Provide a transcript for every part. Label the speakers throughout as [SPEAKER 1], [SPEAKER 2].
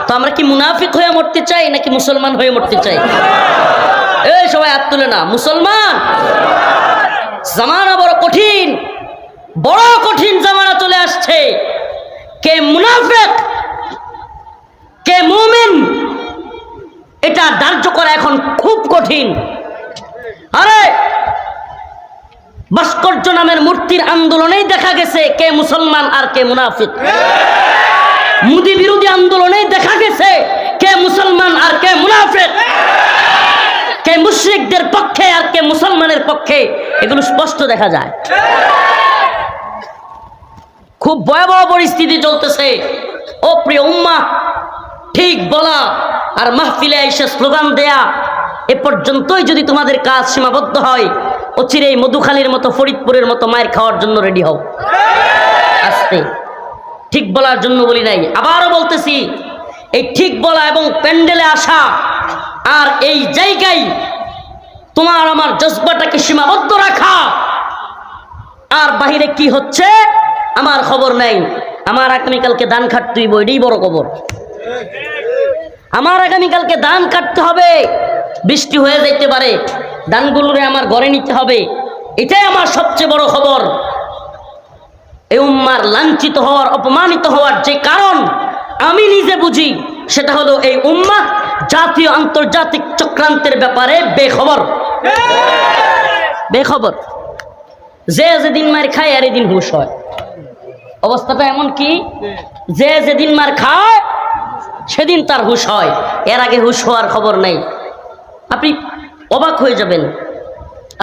[SPEAKER 1] তো আমরা কি মুনাফিক হয়ে মরতে চাই নাকি মুসলমান হয়ে মরতে চাই? এই সবাই হাত তুলে না, মুসলমান। জামানা বড় কঠিন, বড় কঠিন জামানা চলে আসছে। কে মুনাফিক কে মুমিন এটা ধার্য করা এখন খুব কঠিন। আরে ভাস্কর্য নামের মূর্তির আন্দোলনেই দেখা গেছে কে মুসলমান আর কে মুনাফিক। মোদি বিরোধী আন্দোলনেই দেখা গেছে কে মুসলমান আর কে মুনাফিক, কে মুশরিকদের পক্ষে আর কে মুসলমানের পক্ষে, এগুলো স্পষ্ট দেখা যায়। খুব ভয়াবহ পরিস্থিতি চলতেছে। ও প্রিয় উম্মাহ, ঠিক বলা আর মাহফিলে এসে স্লোগান দেয়া এ পর্যন্তই যদি তোমাদের কাজ সীমাবদ্ধ হয়, অচিরেই মধুখালীর মতো ফরিদপুরের মতো মায়ের খাওয়ার জন্য রেডি হও। আস্তে ঠিক বলার জন্য বলি নাই, আবারও বলতেছি, এই ঠিক বলা এবং প্যান্ডেলে আসা আর এই জায়গায় তোমার আমার জজবাটাকে সীমাবদ্ধ রাখা, আর বাহিরে কি হচ্ছে আমার খবর নাই। আমার আগামীকালকে ধান কাটতে হইব, এটাই বড় খবর। আমার আগামীকালকে ধান কাটতে হবে, বৃষ্টি হয়ে যেতে পারে, ধানগুলোরে আমার ঘরে নিতে হবে, এটাই আমার সবচেয়ে বড় খবর। এই উম্মার লাঞ্ছিত হওয়ার, অপমানিত হওয়ার যে কারণ আমি নিজে বুঝি, সেটা হলো এই উম্মাহ জাতীয় আন্তর্জাতিক চক্রান্তের ব্যাপারে বেখবর। বেখবর। যে যেদিন মার খায় আর এদিন হুঁশ হয়। অবস্থাটা এমন কি, যে যেদিন মার খায় সেদিন তার হুঁশ হয়, এর আগে হুঁশ হওয়ার খবর নাই। আপনি অবাক হয়ে যাবেন।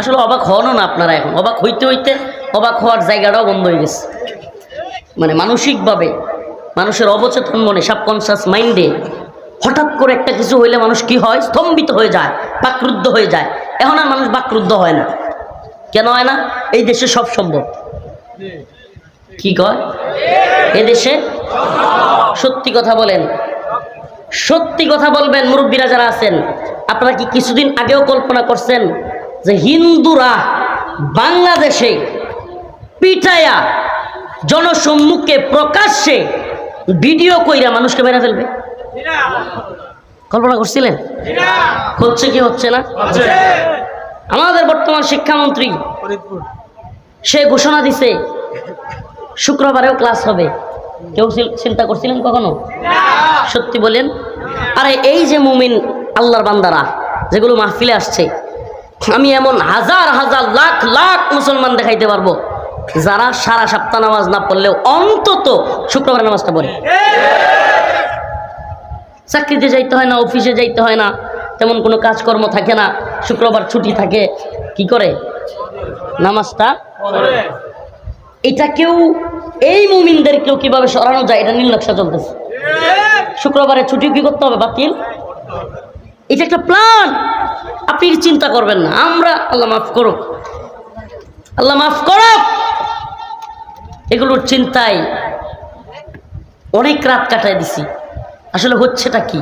[SPEAKER 1] আসলে অবাক হন না আপনারা, এখন অবাক হইতে হইতে অবাক হওয়ার জায়গাটাও বন্ধ হয়ে গেছে। মানে মানসিকভাবে মানুষের অবচেতন মনে, সাবকনসিয়াস মাইন্ডে হঠাৎ করে একটা কিছু হইলে মানুষ কি হয়, স্তম্ভিত হয়ে যায়, বাকরুদ্ধ হয়ে যায়। এখন আর মানুষ বাকরুদ্ধ হয় না। কেন হয় না? এই দেশে সব সম্ভব। কি কয়? এদেশে সত্যি কথা বলেন, সত্যি কথা বলবেন। মুরব্বীরা যারা আছেন, আপনারা কি কিছুদিন আগেও কল্পনা করছেন যে হিন্দুরা বাংলাদেশে পিটায়া জনসম্মুখে প্রকাশ্যে ভিডিও কইরা মানুষকে মেরে ফেলবে? কল্পনা করছিলেন? হচ্ছে কি হচ্ছে না? আমাদের বর্তমান শিক্ষামন্ত্রী সে ঘোষণা দিছে শুক্রবারেও ক্লাস হবে। কেউ চিন্তা করছিলেন কখনো? সত্যি বলেন। আরে এই যে মুমিন আল্লাহর বান্দারা যেগুলো মাহফিলে আসছে, আমি এমন হাজার হাজার লাখ লাখ মুসলমান দেখাইতে পারবো যারা সারা সপ্তাহ নামাজ না পড়লেও অন্তত শুক্রবার নামাজটা পড়ে। চাকরিতে যাইতে হয় না, অফিসে যাইতে হয় না, তেমন কোনো কাজকর্ম থাকে না, শুক্রবার ছুটি থাকে, কি করে? নামাজটা পড়ে। এটা কেউ, এই মুমিনদেরকেও কিভাবে সরানো যায় এটা নীল নকশা চলতেছে। শুক্রবারে ছুটি কি করতে হবে? বাতিল। এটা একটা প্ল্যান। আপনি চিন্তা করবেন না। আমরা আল্লাহ মাফ করুক, আল্লাহ মাফ করুক, এগুলোর চিন্তায় অনেক রাত কাটায় দিছি। আসলে হচ্ছেটা কি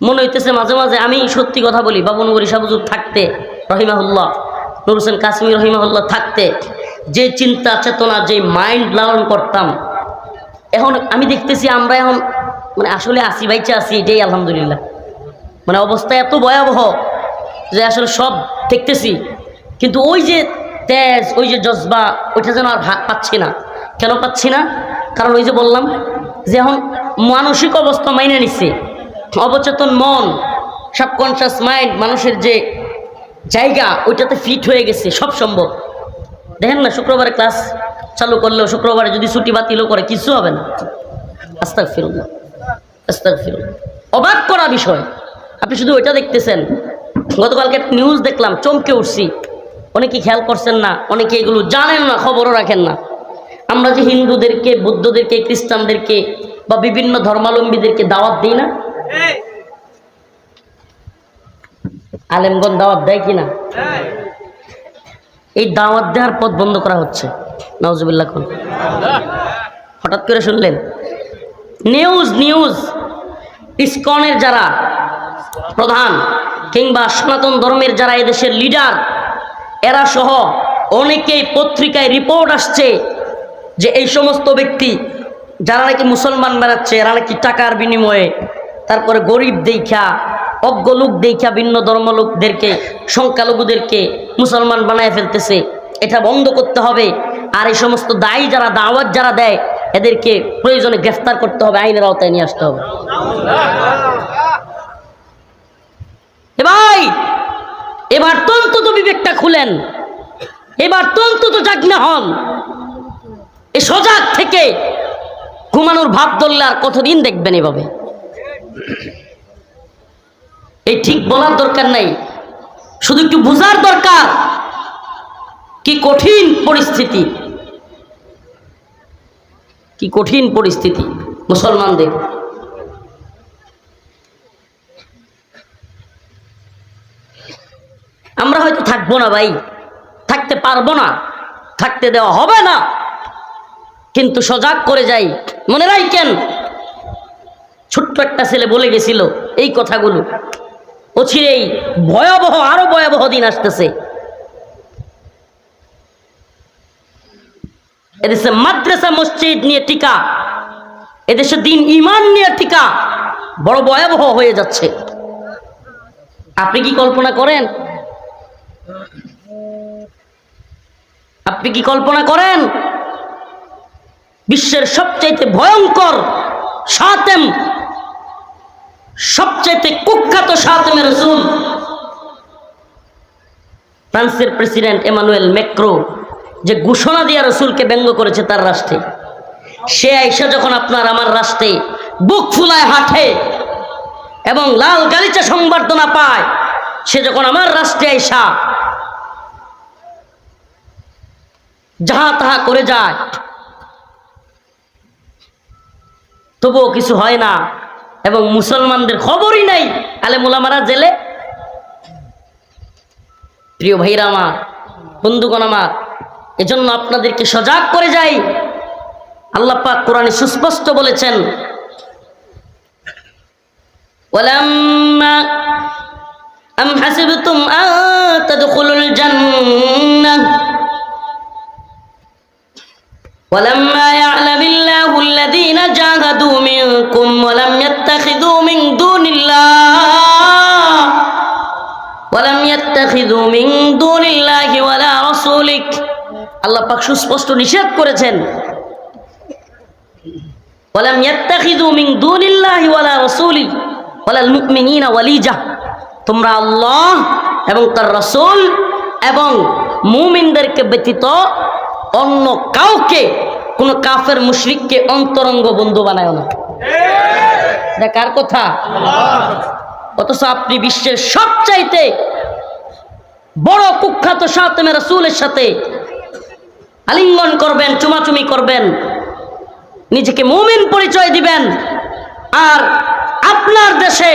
[SPEAKER 1] মনে হইতেছে মাঝে মাঝে, আমি সত্যি কথা বলি, বাবুনগরী শাহ হুজুর থাকতে রহিমাহুল্লাহ, নূর হোসেন কাসমি রহিমাহুল্লাহ থাকতে যে চিন্তা চেতনা, যে মাইন্ড লালন করতাম, এখন আমি দেখতেছি আমরা এখন মানে আসলে আসি বাইচে আসি, এটাই আলহামদুলিল্লাহ। মানে অবস্থা এত ভয়াবহ যে আসলে সব দেখতেছি, কিন্তু ওই যে তেজ, ওই যে জজবা, ওইটা যেন আর পাচ্ছি না। কেন পাচ্ছি না? কারণ ওই যে বললাম যে এখন মানসিক অবস্থা মাইনে নিচ্ছে, অবচেতন মন, সাবকনশিয়াস মাইন্ড, মানুষের যে জায়গা ওইটাতে ফিট হয়ে গেছে, সব সম্ভব। দেখেন না, শুক্রবারে ক্লাস চালু করলেও শুক্রবারে যদি ছুটি বাতিলও করে কিছু হবে না। আস্তাগফিরুল্লাহ, আস্তাগফিরুল্লাহ। অবাক করা বিষয়। আপনি শুধু ওইটা দেখতেছেন। গতকালকে একটা নিউজ দেখলাম, চমকে উঠছি। অনেকে খেয়াল করছেন না, অনেকে এগুলো জানেন না, খবরও রাখেন না। আমরা যে হিন্দুদেরকে, বৌদ্ধদেরকে, খ্রিস্টানদেরকে বা বিভিন্ন ধর্মাবলম্বীদেরকে দাওয়াত দিই না, আলেমগণ দাওয়াত দেয় কিনা? এই দাওয়াত দেওয়ার পথ বন্ধ করা হচ্ছে। নাউজুবিল্লাহ। হঠাৎ করে শুনলেন নিউজ ইসকনের যারা প্রধান কিংবা সনাতন ধর্মের যারা এদেশের লিডার, এরা সহ অনেকেই পত্রিকায় রিপোর্ট আসছে যে এই সমস্ত ব্যক্তি যারা নাকি মুসলমান বানাচ্ছে এরা নাকি টাকার বিনিময়ে, তারপরে গরিব দেখা, অজ্ঞ লোক দেখা, ভিন্ন ধর্ম লোকদেরকে, সংখ্যালঘুদেরকে মুসলমান বানায় ফেলতেছে। এটা বন্ধ করতে হবে। আর এই সমস্ত দায়ী যারা, দাওয়াত যারা দেয়, এদেরকে প্রয়োজনে গ্রেফতার করতে হবে, আইনের আওতায় নিয়ে আসতে হবে। ভাই, এবার তো অন্তত বিবেকটা খুলেন, এবার তো অন্তত জাগনা হন। এই সজাগ থেকে ঘুমানোর ভাব ধরলে আর কতদিন দেখবেন এভাবে? এই ঠিক বলার দরকার নাই, শুধু একটু বোঝার দরকার কি কঠিন পরিস্থিতি, কি কঠিন পরিস্থিতি মুসলমানদের। আমরা হয়তো থাকবো না ভাই, থাকতে পারবো না, থাকতে দেওয়া হবে না, কিন্তু সজাগ করে যাই। মনে রাখেন, ছোট্ট একটা ছেলে বলে গেছিল এই কথাগুলো, অচিরেই ভয়াবহ, আরো ভয়াবহ দিন আসতেছে। এদেশে মাদ্রাসা মসজিদ নিয়ে টিকা, এদেশে দিন ইমান নিয়ে টিকা বড় ভয়াবহ হয়ে যাচ্ছে। আপনি কি কল্পনা করেন? আপনি কি কল্পনা করেন বিশ্বের সবচাইতে ভয়ঙ্কর শাতেম, সবচাইতে কুখ্যাত শাতেমের রাসূল ফ্রান্সের প্রেসিডেন্ট এমানুয়েল ম্যাক্রো যে ঘোষণা দিয়ে রাসূলকে ব্যঙ্গ করেছে তার রাষ্ট্রে, সে আইসা যখন আপনার আমার রাষ্ট্রে বুক ফুলায় হাঁটে এবং লাল গালিচা সংবর্ধনা পায়, সে যখন আমার রাষ্ট্রে আইসা যাহা তাহা করে যায়, তবুও কিছু হয় না এবং মুসলমানদের খবরই নাই। আলেম ওলামারা জেলে। প্রিয় ভাইরা আমার, বন্ধুগণ আমার, এজন্য আপনাদেরকে সজাগ করে যাই। আল্লাহ পাক কোরআনে সুস্পষ্ট বলেছেন, ওয়ালাম্মা আম হাসিবতুম আন তাদখুলুল জান্নাহ ওয়ালাম্মা ইয়া'লামিল্লাহু আল্লাযীনা জাহাদু মিনকুম ওয়া লাম ইয়াত্তাখিযু মিন দুনিল্লাহি ওয়ালা রাসূলিক। আল্লাহ পাক সুস্পষ্ট নিষেধ করেছেন, ওয়া লাম ইয়াত্তাখিযু মিন দুনিল্লাহি ওয়ালা রাসূলিক ওয়ালাল মুমিনিনা ওয়ালিজা। তোমরা আল্লাহ এবং তার রাসূল এবং মুমিনদেরকে ব্যতীত অন্য কাউকে, কোন কাফের মুশরিককে অন্তরঙ্গ বন্ধু বানায় না। এটা কার কথা? অথচ আপনি বিশ্বের সবচাইতে বড় কুখ্যাত শাতেমের রাসূলের সাথে আলিঙ্গন করবেন, চুমাচুমি করবেন, নিজেকে মুমিন পরিচয় দিবেন, আর আপনার দেশে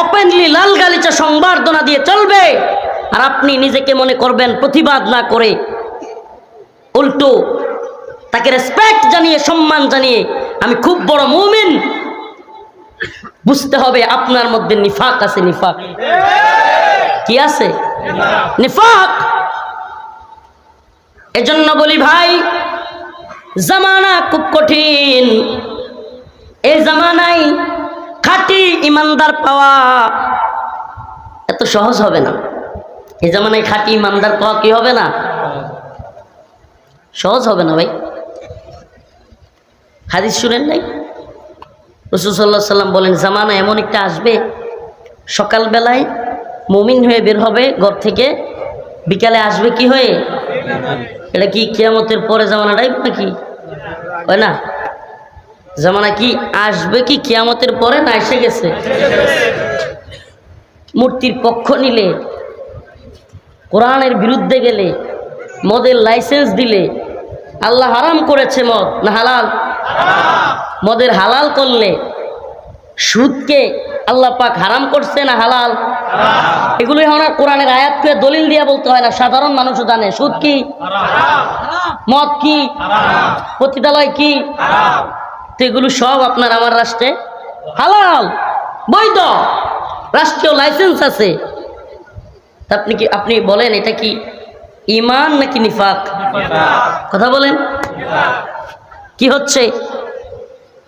[SPEAKER 1] ওপেনলি লাল গালিচা সংবর্ধনা দিয়ে চলবে, আর আপনি নিজেকে মনে করবেন প্রতিবাদ না করে উল্টো তাকে রেসপেক্ট জানিয়ে, সম্মান জানিয়ে আমি খুব বড় মুমিন। বুঝতে হবে আপনার মধ্যে নিফাক আছে। নিফাক কি আছে? নিফাক। এজন্য বলি ভাই, জামানা খুব কঠিন। এই জামানায় খাঁটি ইমানদার পাওয়া এত সহজ হবে না। এই জামানায় খাঁটি ইমানদার পাওয়া কি হবে না? সহজ হবে না ভাই। হাদিস শুনেন নাই? রাসূল সাল্লাল্লাহু আলাইহি ওয়াসাল্লাম বলেন, জামানা এমন একটা আসবে, সকালবেলায় মুমিন হয়ে বের হবে ঘর থেকে, বিকালে আসবে কি হয়ে? এটা কি কিয়ামতের পরে জামানাটাই নাকি? হয় না? জামানা কি আসবে কি কিয়ামতের পরে, না এসে গেছে? মূর্তির পক্ষ নিলে, কোরআনের বিরুদ্ধে গেলে, মদের লাইসেন্স দিলে, আল্লাহ হারাম করেছে মদ না হালাল, মদের হালাল করলে, সুদকে আল্লাহ পাক হারাম করছে না হালাল, এগুলো আমরা কোরআনের আয়াতকে দলিল দিয়া বলতে হয় না, সাধারণ মানুষও জানে। সুদ কি? মদ কি? পতিতালয় কি? তো এগুলো সব আপনার আমার রাষ্ট্রে হালাল, বৈধ, রাষ্ট্রীয় লাইসেন্স আছে। আপনি বলেন এটা কি ঈমান নাকি নিফাক? কথা বলেন কি হচ্ছে?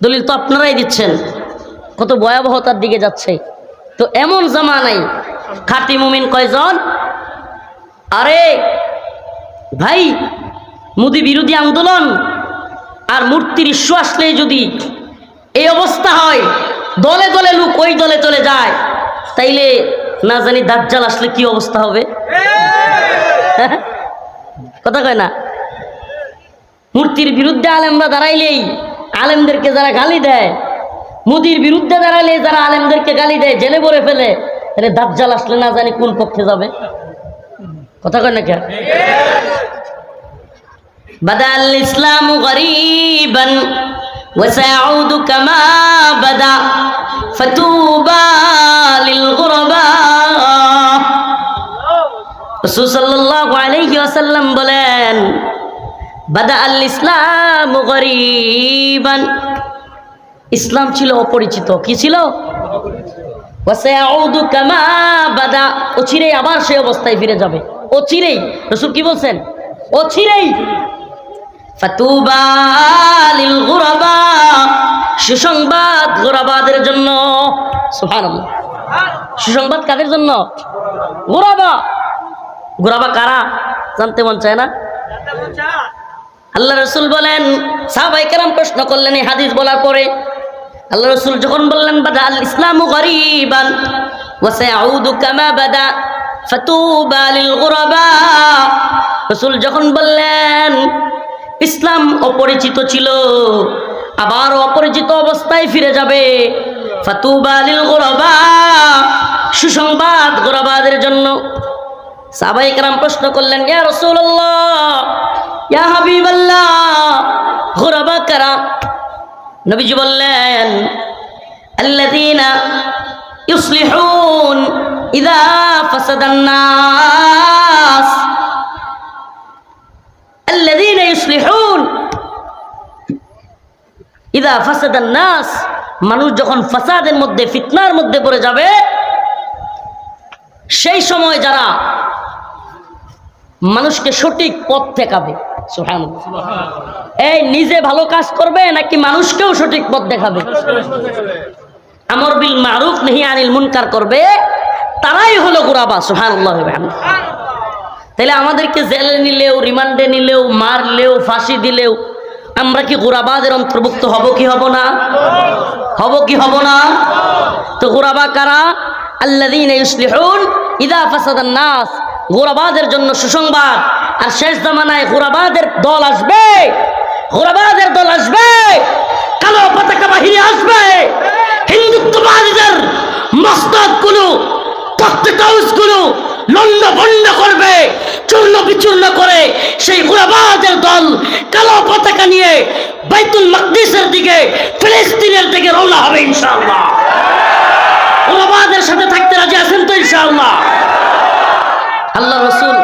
[SPEAKER 1] দলিল তো আপনারাই দিচ্ছেন, কত ভয়াবহতার দিকে যাচ্ছে। তো এমন জামানায় খাঁটি মুমিন কয়জন? আরে ভাই, মোদি বিরোধী আন্দোলন আর মূর্তির ইস্যু আসলেই যদি এই অবস্থা হয়, দলে দলে লোক ওই দলে চলে যায়, তাইলে না জানি দাজ্জাল আসলে কি অবস্থা হবে। কথা কয় না? মূর্তির বিরুদ্ধে আলেমরা দাঁড়াইলেই আলেমদেরকে যারা গালি দেয়, মোদির বিরুদ্ধে দাঁড়াইলে যারা আলেমদেরকে গালি দেয়, জেলে ভরে ফেলে, তাহলে দাজ্জাল আসলে না জানি কোন পক্ষে যাবে। কথা কয় না কে? বাদাল ইসলামু গরীবান ওয়া সাউদু কামা বাদা ফাতুবা লিল গুরবা। রাসূল সাল্লাল্লাহু আলাইহি ওয়াসাল্লাম বলেন, বাদা আল ইসলামু গরীবান, ইসলাম ছিল অপরিচিত। কি ছিল? ওয়া সাউদু কামা বাদা, অচিরেই আবার সেই অবস্থায় ফিরে যাবে। অচিরেই, রাসূল কি বলছেন? অচিরেই। ফাতুবা লিল গুরাবা, সুসংবাদ গুরাবাদের জন্য। সুবহানাল্লাহ। সুসংবাদ কাদের জন্য? গুরাবা। গুরাবা কারা জানতে মন চায় না? আল্লাহ রাসূল বলেন, সাহাবায়ে কেরাম প্রশ্ন করলেন এই হাদিস বলার পরে। আল্লাহ রাসূল যখন বললেন বাদা আল ইসলামু গরীবান ওয়া সাউদু কামা বাদা ফাতুবা লিল গুরাবা, রাসূল যখন বললেন ইসলাম অপরিচিত ছিল, আবার অপরিচিত অবস্থায় ফিরে যাবে, ফাতুবা লিল গুরাবা, সুসংবাদ গুরাবাদের জন্য। সাহাবায়ে কেরাম প্রশ্ন করলেন, ইয়া রাসূলুল্লাহ, ইয়া হাবিবাল্লাহ, গুরাবা কারা? নবীজি বললেন, আল্লাযীনা ইউসলিহুন ইযা ফাসাদান নাস, আল্লাযীনা ইউসলিহুন ইযা ফাসাদান নাস, মানুষ যখন ফাসাদের মধ্যে, ফিতনার মধ্যে পড়ে যাবে, সেই সময় যারা মানুষকে সঠিক পথ দেখাবে। সুবহানাল্লাহ। এই নিজে ভালো কাজ করবে নাকি মানুষকেও সঠিক পথ দেখাবে? আমর বিল মারুফ নাহি আনিল মুনকার করবে, তারাই হলো গুরাবা। সুবহানাল্লাহ। তাহলে আমাদেরকে জেলে নিলেও, রিমান্ডে নিলেও, মারলেও, ফাঁসি দিলেও আমরা কি গুরাবাদের অন্তর্ভুক্ত হব কি হব না? হব কি হব না? তো গুরাবা কারা? আল্লাযীনা ইউসলিহুন ইযা ফাসাদান নাস, গুরাবাদের জন্য সুসংবাদ। আর শেষ জামানায় গুরাবাদের দল আসবে, গুরাবাদের দল আসবে, কালো পতাকা বাহিনী আসবে, হিন্দুত্ববাদীদের মস্তকগুলো, তখ্তগুলো লন্ড ভন্ড করবে, চূর্ণ বিচূর্ণ করে সেই গুরাবাদের দল কালো পতাকা নিয়ে বাইতুল মাকদিসের দিকে, ফিলিস্তিনের দিকে রওনা হবে ইনশাআল্লাহ। গুরাবাদের সাথে থাকতে রাজি আছেন তো ইনশাআল্লাহ? আল্লাহ রাসূল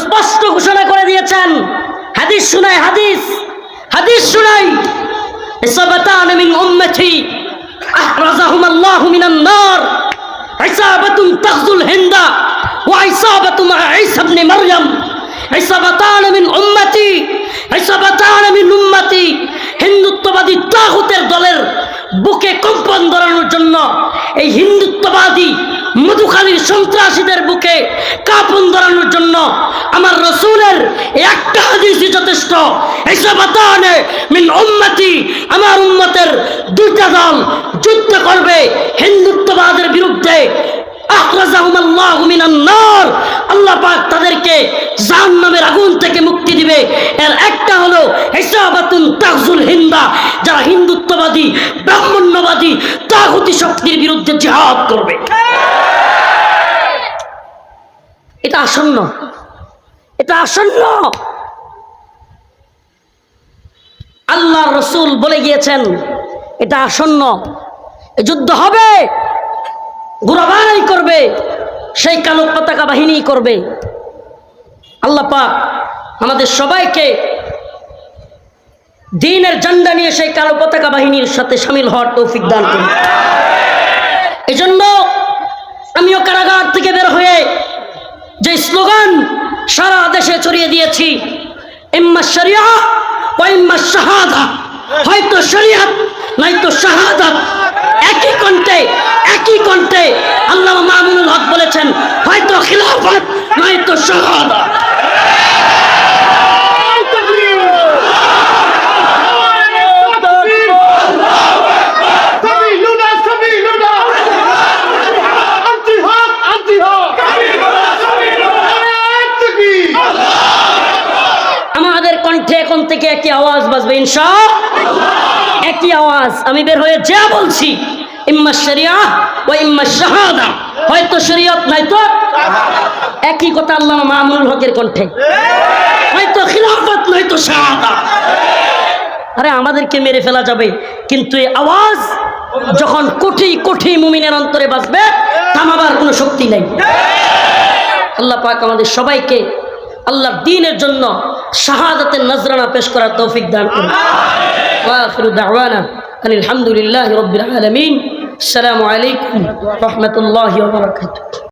[SPEAKER 1] স্পষ্ট ঘোষণা করে দিয়েছেন। হাদিস শুনাই, হাদিস শুনাই, ইসাবাতান মিন উম্মতি আহরাজাহুম আল্লাহু মিনান নার, ইসাবাতুন তাগজুল হিন্দা ওয়া ইসাবাতু মা ঈসা ইবনে মারইয়াম, ইসাবাতান মিন উম্মতি, ইসাবাতান মিন উম্মতি। হিন্দুত্ববাদী তাগুতের দলের বুকে কম্পন ধরানোর জন্য, এই হিন্দুত্ববাদী মধুখালীর সন্ত্রাসীদের বুকে কাঁপন ধরানোর জন্য আমার রাসূলের একটা হাদিসই যথেষ্ট। ইসাবাতানে মিন উম্মতি, আমার উম্মতের দুইটা দল যুদ্ধ করবে হিন্দুত্ববাদের বিরুদ্ধে। আখরাজাহুমুল্লাহু মিনান নার, আল্লাহ পাক তাদেরকে জাহান্নামের আগুন থেকে মুক্তি দিবে। এর একটা হলো ইসাবাতুন তাগজুল হিন্দা, যারা হিন্দুত্ববাদী, ব্রাহ্মণ্যবাদী, তাগুতি শক্তির বিরুদ্ধে জিহাদ করবে। এটা আসন্ন, এটা আসন্ন। আল্লাহর রাসূল বলে গিয়েছেন এটা আসন্ন, এই যুদ্ধ হবে, গুরাবাই করবে, সেই কালো পতাকা বাহিনী করবে। আল্লাহ পাক আমাদের সবাইকে দ্বীনের ঝান্ডা নিয়ে সেই কালো পতাকা বাহিনীর সাথে শামিল হওয়ার তৌফিক দান করুন। এজন্য আমিও কারাগার থেকে বের হয়ে যে স্লোগান সারা দেশে ছড়িয়ে দিয়েছি, ইম্মা শরিয়া ওয়া ইম্মা শাহাদা, হয়তো শরিয়ত নয়তো শাহাদাত। একই কণ্ঠে আল্লামা মামুনুল হক বলেছেন, হয়তো খিলাফত নয়তো শাহাদাত। আমাদের কণ্ঠে এখন থেকে একই আওয়াজ বাজবে ইনশাআল্লাহ, একই আওয়াজ। আমি বের হয়ে যা বলছি, ইম্মা শরিয়া ওয়া ইম্মা শাহাদা, হয়তো শরীয়ত নয়তো একই কথা আল্লামা মামুনুল হকের কণ্ঠে, হয়তো খিলাফত নয়তো শাহাদাত। আরে আমাদেরকে মেরে ফেলা যাবে, কিন্তু এই আওয়াজ যখন কোটি কোটি মুমিনের অন্তরে বাজবে, থামাবার কোনো শক্তি নেই। আল্লাহ পাক আমাদের সবাইকে আল্লাহর দ্বীনের জন্য শাহাদাতের নজরানা পেশ করার তৌফিক দান করুন। ওয়া আখিরু দাওয়ানা আনিল হামদুলিল্লাহি রাব্বিল আলামিন। আসসালামু আলাইকুম ওয়া রাহমাতুল্লাহি ওয়া বারাকাতুহু।